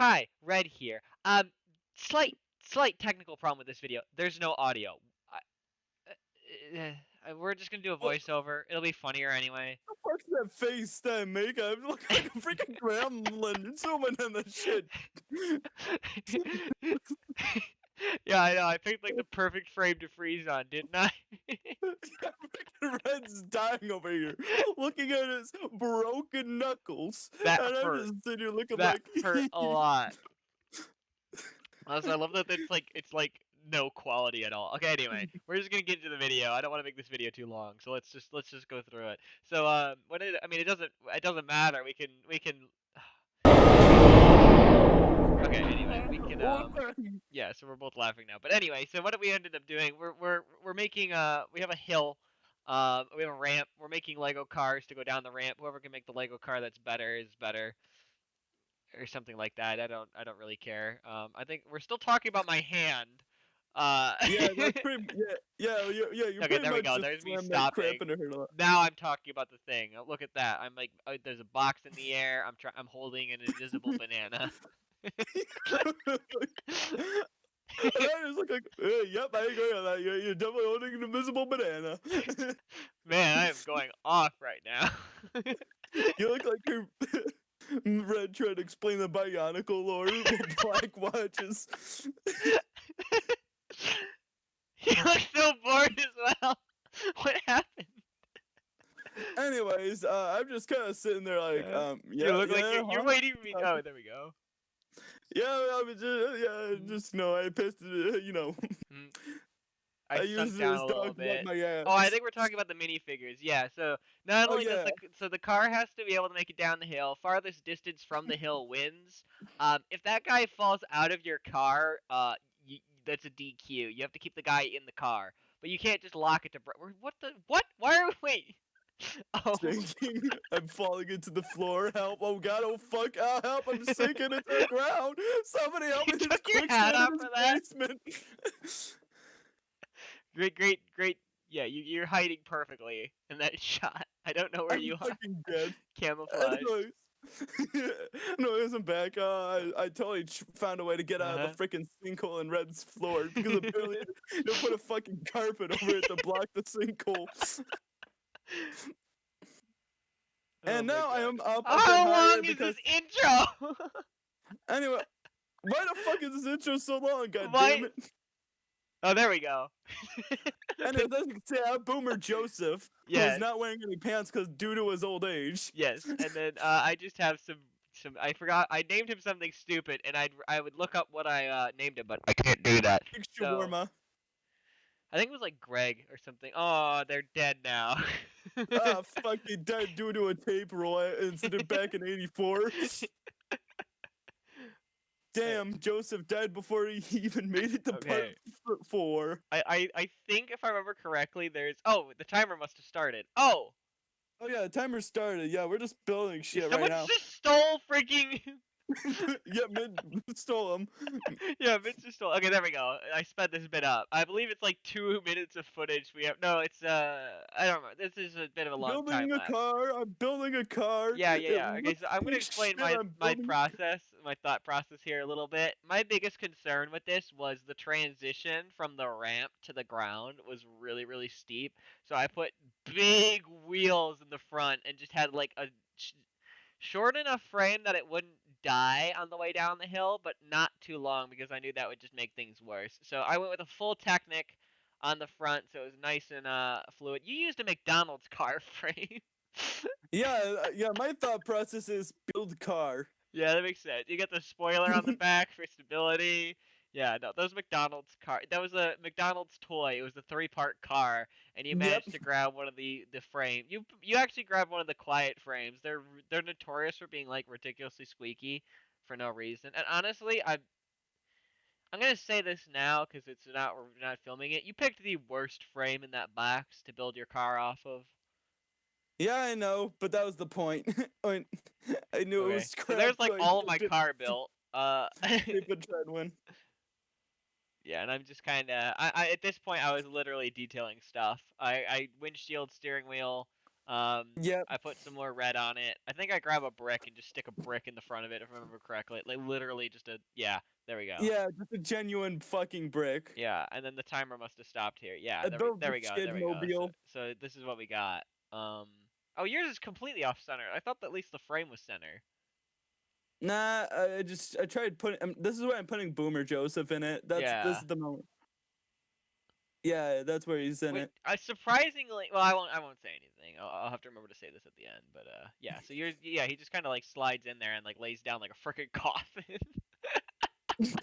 Hi, Red here. Slight technical problem with this video. There's no audio. We're just gonna do a What voiceover. It'll be funnier anyway. the fuck's that face that make? I look like a freaking gremlin zooming in the shit. Yeah, I know. I picked like the perfect frame to freeze on, didn't I? Freaking Red's dying over here, looking at his broken knuckles, That and I'm hurt. just sitting here looking That like. hurt a lot. Also, I love that it's like no quality at all. Okay, anyway, we're just gonna get into the video. I don't want to make this video too long, so let's just go through it. So I mean it doesn't matter. We can. Okay, anyway, we can yeah. So we're both laughing now. But anyway, so what we ended up doing, we're making we have a hill. We have a ramp. We're making Lego cars to go down the ramp. Whoever can make the Lego car that's better is better, or something like that. I don't really care. I think we're still talking about my hand. Yeah, that's pretty. Yeah. You Okay, pretty there we much go. just There's me slammed that stopping. crap into her. Now I'm talking about the thing. Look at that. I'm like, there's a box in the air. I'm holding an invisible banana. And I just look like, yep, I agree on that. You're definitely holding an invisible banana. Man, I am going off right now. You look like you're Red trying to explain the Bionicle lore with Black watches. You look so bored as well. What happened? Anyways, I'm just kind of sitting there like, You look like yeah, you're huh? waiting for me. Oh, there we go. Yeah, I mean, just I pissed it, Mm, I I sunk used it down as a little dog wipe bit. my Oh, I ass. think we're talking about the minifigures. Yeah, so not Oh only does yeah, the car has to be able to make it down the hill, farthest distance from the hill wins. If that guy falls out of your car, that's a DQ. You have to keep the guy in the car, but you can't just lock it to. What the what? Why are we? Wait. Oh, sinking. I'm falling into the floor. Help! Oh God! Oh fuck! Oh help! I'm sinking into the ground. Somebody help you me! There's took your hat quicksand off in for this that. basement. Great. Yeah, you're hiding perfectly in that shot. I don't know where I'm you are. fucking dead. Camouflaged. Anyways. No, it isn't back. I totally found a way to get out of Uh-huh. the freaking sinkhole in Red's floor because apparently they put a fucking carpet over it to block the sinkhole. Oh And my now I god. am up a bit How higher long is because this intro? anyway, why the fuck is this intro so long? God damn Why? it! Oh, there we go. Anyway, as you can see, I have Boomer Joseph, who is Yes. not wearing any pants because due to his old age. Yes. And then I just have some I forgot I named him something stupid and I would look up what I named him, but I can't do that. Big So, shawarma. I think it was like Greg or something. Oh, they're dead now. Ah, fucking dead due to a tape roll incident back in '84. Damn, Joseph died before he even made it to part Okay. 4. I think if I remember correctly, the timer must have started. Oh, Oh yeah, the timer started. Yeah, we're just building shit right someone now. just stole freaking. Yeah, mid stole him. Yeah, Vince just stole. Okay, there we go. I sped this bit up. I believe it's like 2 minutes of footage. We have no. It's I don't know. This is a bit of a long time Building a lapse. car. I'm building a car. It Yeah. Okay, looks so I'm gonna like explain shit. I'm my building. process, my thought process here a little bit. My biggest concern with this was the transition from the ramp to the ground was really steep. So I put big wheels in the front and just had like a short enough frame that it wouldn't die on the way down the hill, but not too long because I knew that would just make things worse. So I went with a full Technic on the front, so it was nice and fluid. You used a McDonald's car frame. Yeah. My thought process is build car. Yeah, that makes sense. You get the spoiler on the back for stability. Yeah, no, those McDonald's car. That was a McDonald's toy. It was a three-part car, and you Yep. managed to grab one of the frame. You actually grabbed one of the quiet frames. They're notorious for being like ridiculously squeaky for no reason. And honestly, I'm gonna say this now because we're not filming it. You picked the worst frame in that box to build your car off of. Yeah, I know, but that was the point. I knew it Okay, was so crap, there's like so I all of my picked it car built. to save and try and win. Yeah, and I'm just kind of I at this point I was literally detailing stuff. I windshield, steering wheel, Yep. I put some more red on it. I think I grab a brick and just stick a brick in the front of it if I remember correctly. Like literally just a yeah. There we go. Yeah, just a genuine fucking brick. Yeah, and then the timer must have stopped here. Yeah, there we Above there the we go. There we go. So Skidmobile. so this is what we got. Um oh, yours is completely off center. I thought that at least the frame was center. Nah, I tried putting. This is why I'm putting Boomer Joseph in it. This Yeah. is the moment. Yeah, that's where he's in Which it. I surprisingly well, I won't say anything. I'll have to remember to say this at the end. But yeah. So yours yeah, he just kind of like slides in there and like lays down like a freaking coffin.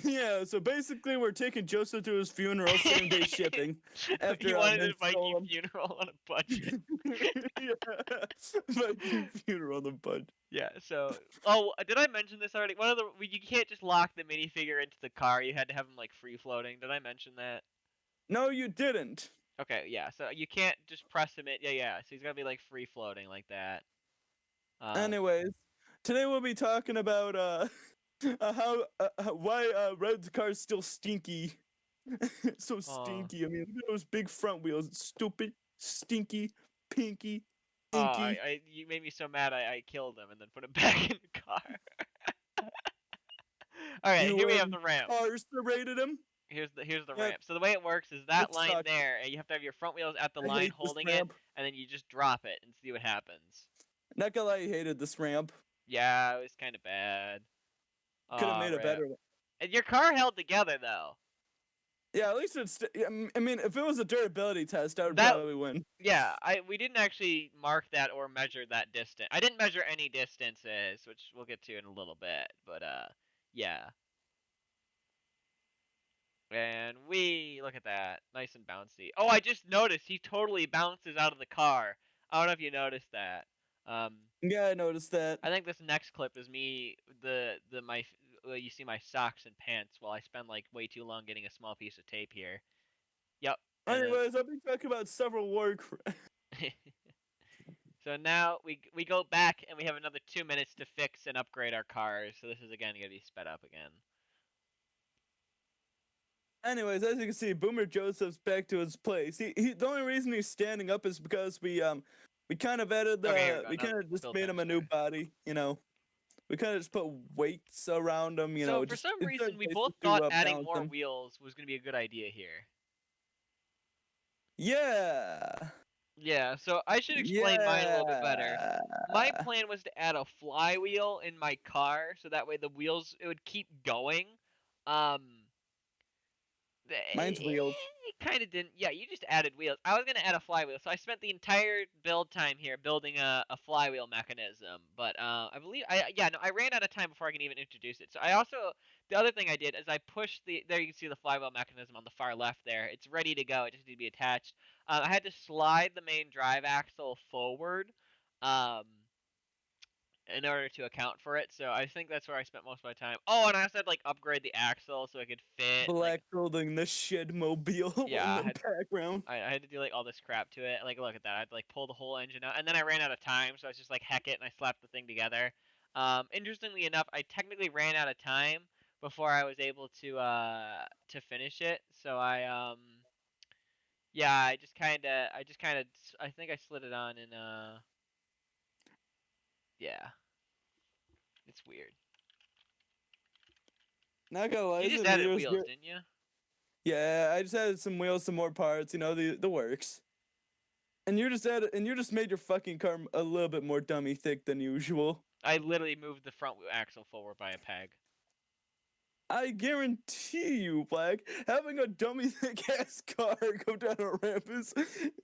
Yeah, so basically we're taking Joseph to his funeral, same day shipping. He After wanted Mint a Viking stole him. funeral on a budget. Yeah, Viking funeral on the bud. Yeah, so oh, did I mention this already? One of the you can't just lock the minifigure into the car. You had to have him like free floating. Did I mention that? No, you didn't. Okay, yeah. So you can't just press him in. Yeah, yeah. So he's gotta be like free floating like that. Um. Anyways, today we'll be talking about why Red's car's still stinky. So Oh. stinky. I mean, look at those big front wheels. Stupid, stinky, pinky, Oh, inky. you made me so mad. I killed him and then put him back in the car. All right, here You we have the ramp. incarcerated him. Here's the Yep, ramp. So the way it works is it that line sucks. there, and you have to have your front wheels at the I line hate this holding it, ramp. and then you just drop it and see what happens. Not gonna lie, I hated this ramp. Yeah, it was kind of bad. Could have Aw, made a rip. better one. And your car held together though. Yeah, at least it's. I mean, if it was a durability test, I would That probably win. yeah, I we didn't actually mark that or measure that distance. I didn't measure any distances, which we'll get to in a little bit, but yeah. And we look at that, nice and bouncy. Oh, I just noticed he totally bounces out of the car. I don't know if you noticed that. Um, Yeah, I noticed that. I think this next clip is me you see my socks and pants while I spend like way too long getting a small piece of tape here. Yep, and then Anyways, I've been talking about several war. so now we go back and we have another 2 minutes to fix and upgrade our cars. So this is again gonna be sped up again. Anyways, as you can see, Boomer Joseph's back to his place. The only reason he's standing up is because we kind of added Okay, here we go. we Now kind of just build made time him a new started. body. We kind of just put weights around him. So for Just some in reason certain we places both thought to adding balance more him. wheels was gonna be a good idea here. Yeah. Yeah, so I should explain mine a little bit better. Yeah. My plan was to add a flywheel in my car so that way the wheels it would keep going. Um Mine's wheels. it kind of didn't. Yeah, you just added wheels. I was gonna add a flywheel, so I spent the entire build time here building a flywheel mechanism. But I believe I ran out of time before I can even introduce it. So I also the other thing I did is I pushed the there you can see the flywheel mechanism on the far left there. It's ready to go. It just needs to be attached. I had to slide the main drive axle forward. Um, in order to account for it. So I think that's where I spent most of my time. Oh, and I also had to, like upgrade the axle so it could fit and like Black building the shed mobile in yeah, the background. I had to do like all this crap to it. Like look at that. I had to like pull the whole engine out and then I ran out of time, so I was just like heck it and I slapped the thing together. Interestingly enough, I technically ran out of time before I was able to finish it. So yeah, I think I slid it on and yeah, it's weird. Not gonna lie, You this just is added news. wheels, didn't you? Yeah, I just added some wheels, some more parts. The works. And you just made your fucking car a little bit more dummy thick than usual. I literally moved the front axle forward by a peg. I guarantee you, Black, having a dummy thick ass car go down a ramp is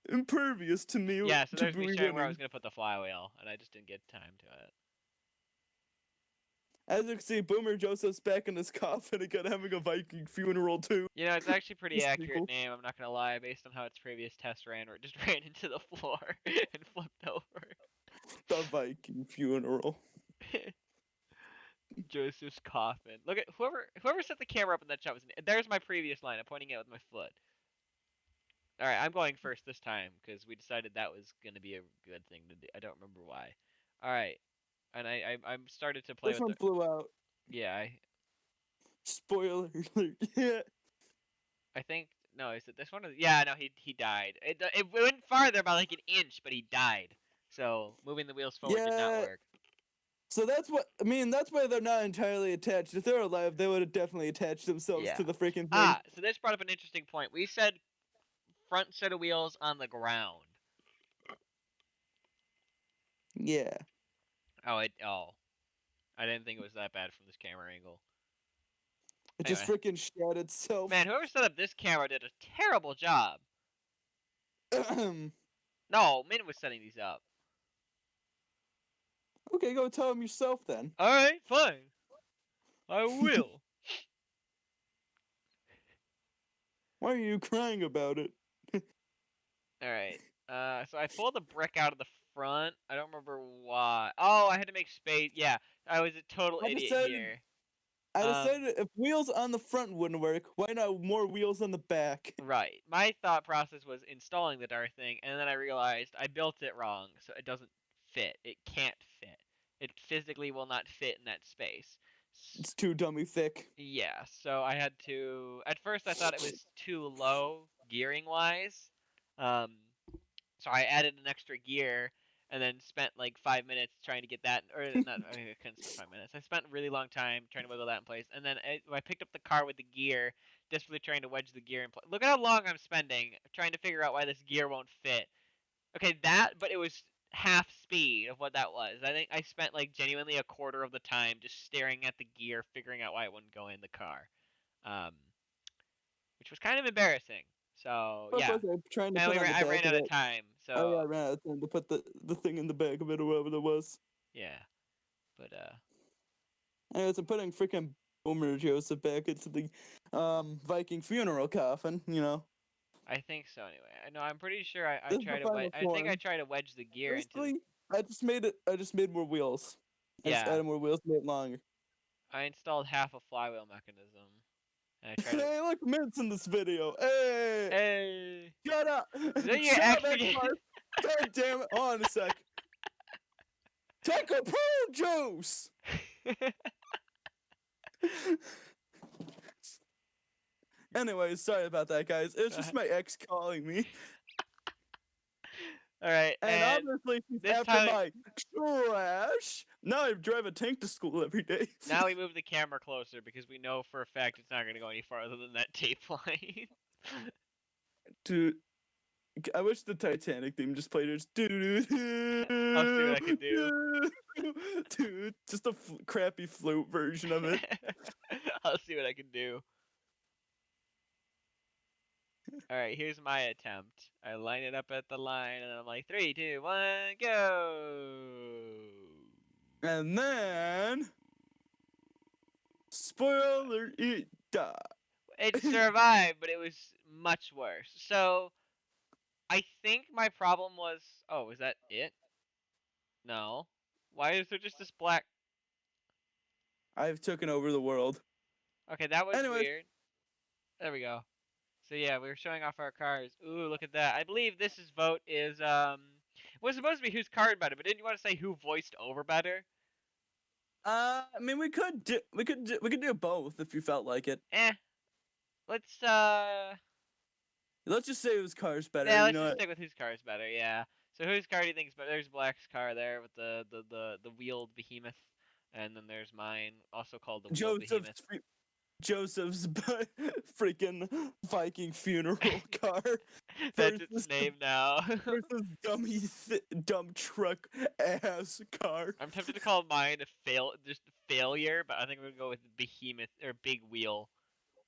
impervious to me Yeah, so to there's me be showing where I was winning. gonna put the flywheel, and I just didn't get time to it. As you can see, Boomer Joseph's back in his coffin again, having a Viking funeral too. You know, it's actually a pretty It's pretty accurate cool. name. I'm not gonna lie, based on how its previous test ran, where it just ran into the floor and flipped over. The Viking funeral. Joseph's coffin. Look at whoever set the camera up in that shot was. There's my previous line. I'm pointing it with my foot. All right, I'm going first this time because we decided that was gonna be a good thing to do. I don't remember why. All right, and I'm started to play This with one the flew out. yeah. Spoiler alert. Yeah. I think no. Is it this one? Yeah, no. He died. It went farther by like an inch, but he died. So moving the wheels forward did not Yeah. work. So that's what I mean. That's why they're not entirely attached. If they're alive, they would have definitely attached themselves Yeah. to the freaking thing. Ah, so this brought up an interesting point. We said front set of wheels on the ground. Yeah. Oh, I didn't think it was that bad from this camera angle. It just Anyway, freaking shat man, itself. whoever set up this camera did a terrible job. Okay, No, Min was setting these up. go tell him yourself then. All right, fine. I will. Why are you crying about it? All right. So I pulled the brick out of the front. I don't remember why. Oh, I had to make space. Yeah, I was a total I idiot decided here. I Um, decided if wheels on the front wouldn't work, why not more wheels on the back? right. My thought process was installing the darn thing, and then I realized I built it wrong, so it doesn't fit. It can't fit. It physically will not fit in that space. It's too dummy thick. Yeah, so I had to. At first, I thought it was too low gearing wise. Um, so I added an extra gear and then spent like 5 minutes trying to get that. Or not, I couldn't spend 5 minutes. I spent a really long time trying to wiggle that in place. And then I picked up the car with the gear, desperately trying to wedge the gear in place. Look at how long I'm spending trying to figure out why this gear won't fit. Okay, but it was half speed of what that was. I think I spent like genuinely a quarter of the time just staring at the gear, figuring out why it wouldn't go in the car, um, which was kind of embarrassing. So What yeah, was I trying to and put on the I back ran of out of it? time. Oh yeah, So I ran out of time to put the thing in the back of it or whatever it was. yeah, but Anyways, I'm putting freaking Boomer Joseph back into the Viking funeral coffin, you know. I think so anyway. I know I'm pretty sure I This is the tried to final I think I form. tried to wedge the gear into the Basically, I just made more wheels. I just yeah. added more wheels to make it longer. I installed half a flywheel mechanism and I tried to. Hey, look, Mint's in this video. Hey, Hey, shut up. is that your Shut up, actually? X God damn it. Hold on a sec. Take a prune juice. Anyways, sorry about that, guys. It's just my ex calling me. All right, And and obviously, she's this after time my trash. Now I drive a tank to school every day. now we move the camera closer because we know for a fact it's not going to go any farther than that tape line. Dude, I wish the Titanic theme just played. It's I'll see what I can do. dude, just a crappy flute version of it. I'll see what I can do. All right, here's my attempt. I line it up at the line, and I'm like, 3, 2, 1, go! And then, spoiler, it died. It survived, but it was much worse. So I think my problem was. Oh, is that it? No. Why is there just this black? I've taken over the world. Okay, that was Anyways, weird. There we go. So yeah, we were showing off our cars. Ooh, look at that. I believe this is vote is it was supposed to be whose car better, but didn't you want to say who voiced over better? I mean, we could do both if you felt like it. Eh. Let's Let's just say it was Cars better. yeah, You let's know just what? stick with whose car is better. Yeah. So whose car do you think is better? There's Black's car there with the wheeled behemoth, and then there's mine, also called the wheeled Joseph's behemoth. Joseph's freaking Viking funeral car That's its versus name now. versus dumb truck ass car. I'm tempted to call mine just failure, but I think we're gonna go with behemoth or big wheel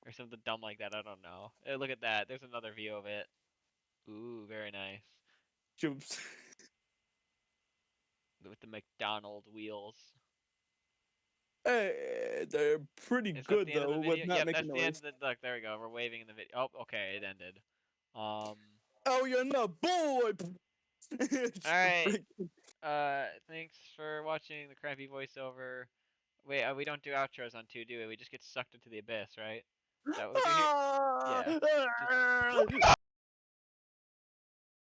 or something dumb like that. I don't know. Look at that. There's another view of it. Ooh, very nice. Jobs. With the McDonald wheels. Hey, they're pretty Is that good the end of the though, with video? not Yep, that's making the end noise. of the. Look, there we go. We're waving in the video. Oh, okay, it ended. Um. Oh, you're not boy. All right. Thanks for watching the crappy voiceover. Wait, we don't do outros on 2, do we? We just get sucked into the abyss, right? Is that what we do here? Yeah. Just. Ah,